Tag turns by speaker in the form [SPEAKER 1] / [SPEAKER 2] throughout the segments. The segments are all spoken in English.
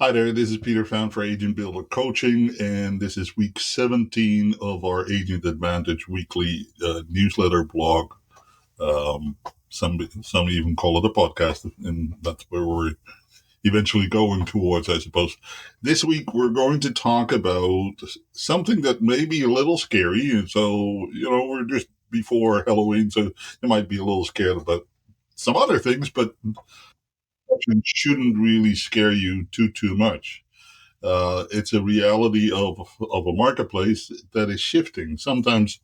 [SPEAKER 1] Hi there, this is Peter Fan for Agent Builder Coaching, and this is week 17 of our Agent Advantage weekly newsletter blog. Um, some even call it a podcast, and that's where we're eventually going towards, I suppose. This week, we're going to talk about something that may be a little scary. And so, we're just before Halloween, so you might be a little scared about some other things, but it shouldn't really scare you too much. It's a reality of a marketplace that is shifting. Sometimes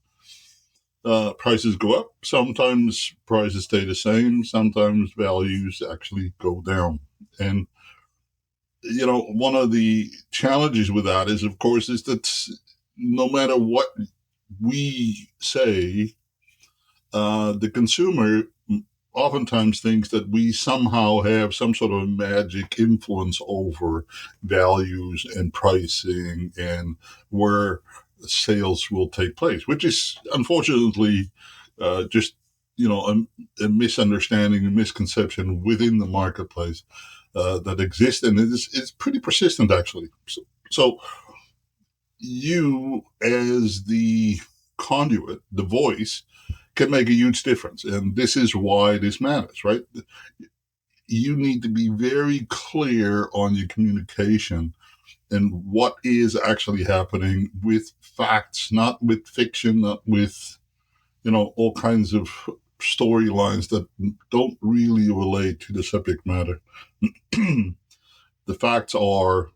[SPEAKER 1] prices go up, sometimes prices stay the same, sometimes values actually go down. And one of the challenges with that is, of course, is that no matter what we say, the consumer oftentimes thinks that we somehow have some sort of magic influence over values and pricing and where sales will take place, which is unfortunately just a misunderstanding and misconception within the marketplace that exists, and it's pretty persistent actually. So you, as the conduit, the voice, can make a huge difference. And this is why this matters, right? You need to be very clear on your communication and what is actually happening with facts, not with fiction, not with, all kinds of storylines that don't really relate to the subject matter. The facts are,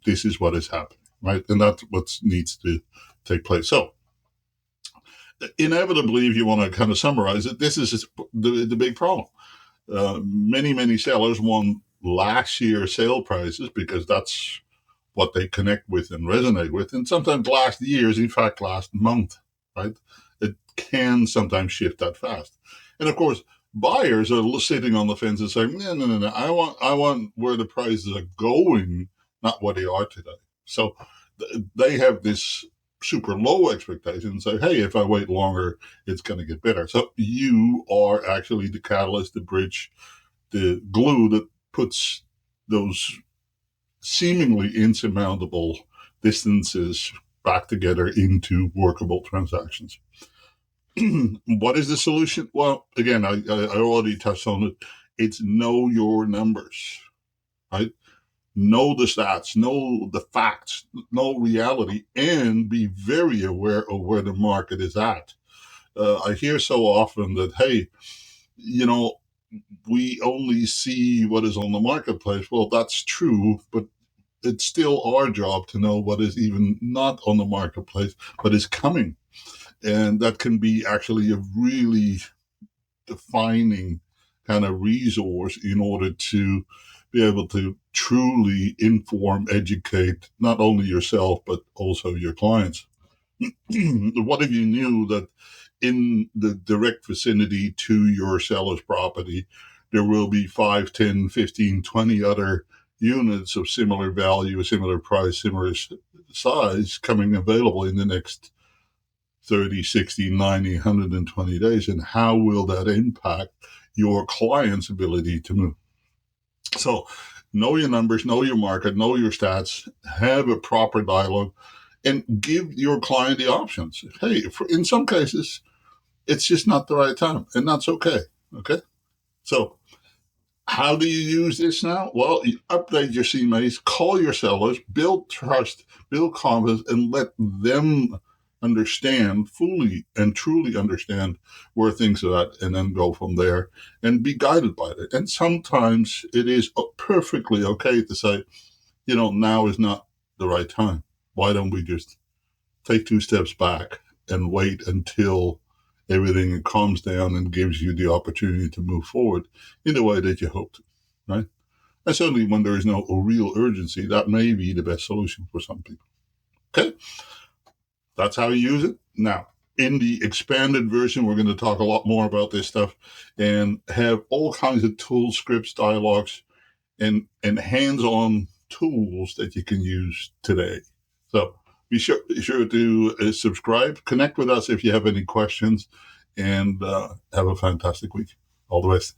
[SPEAKER 1] this is what is happening, right? And that's what needs to take place. So, inevitably, if you want to kind of summarize it, this is the big problem. Many sellers want last year's sale prices because that's what they connect with and resonate with. And sometimes last year's, in fact, last month, right? It can sometimes shift that fast. And of course, buyers are sitting on the fence and saying, no. I want where the prices are going, not where they are today. So they have this super low expectation and say, hey, if I wait longer, it's going to get better. So you are actually the catalyst, the bridge, the glue that puts those seemingly insurmountable distances back together into workable transactions. What is the solution? Well, again, I already touched on it. It's know your numbers, right? Know the stats, know the facts, know reality, and be very aware of where the market is at. I hear so often that, hey, we only see what is on the marketplace. Well, that's true, but it's still our job to know what is even not on the marketplace, but is coming. And that can be actually a really defining kind of resource in order to be able to truly inform, educate not only yourself, but also your clients. What if you knew that in the direct vicinity to your seller's property, there will be 5, 10, 15, 20 other units of similar value, similar price, similar size coming available in the next 30, 60, 90, 120 days? And how will that impact your client's ability to move? So know your numbers, know your market, know your stats, have a proper dialogue, and give your client the options. Hey, in some cases, it's just not the right time, and that's okay. Okay. So how do you use this now? Well, you update your CMAs, call your sellers, build trust, build confidence, and let them understand fully and truly understand where things are at, and then go from there and be guided by it. And sometimes it is perfectly okay to say, now is not the right time. Why don't we just take 2 steps back and wait until everything calms down and gives you the opportunity to move forward in the way that you hoped, right? And certainly when there is no real urgency, that may be the best solution for some people. Okay, that's how you use it. Now, in the expanded version, we're going to talk a lot more about this stuff and have all kinds of tools, scripts, dialogues, and hands-on tools that you can use today. So be sure to subscribe, connect with us if you have any questions, and have a fantastic week. All the best.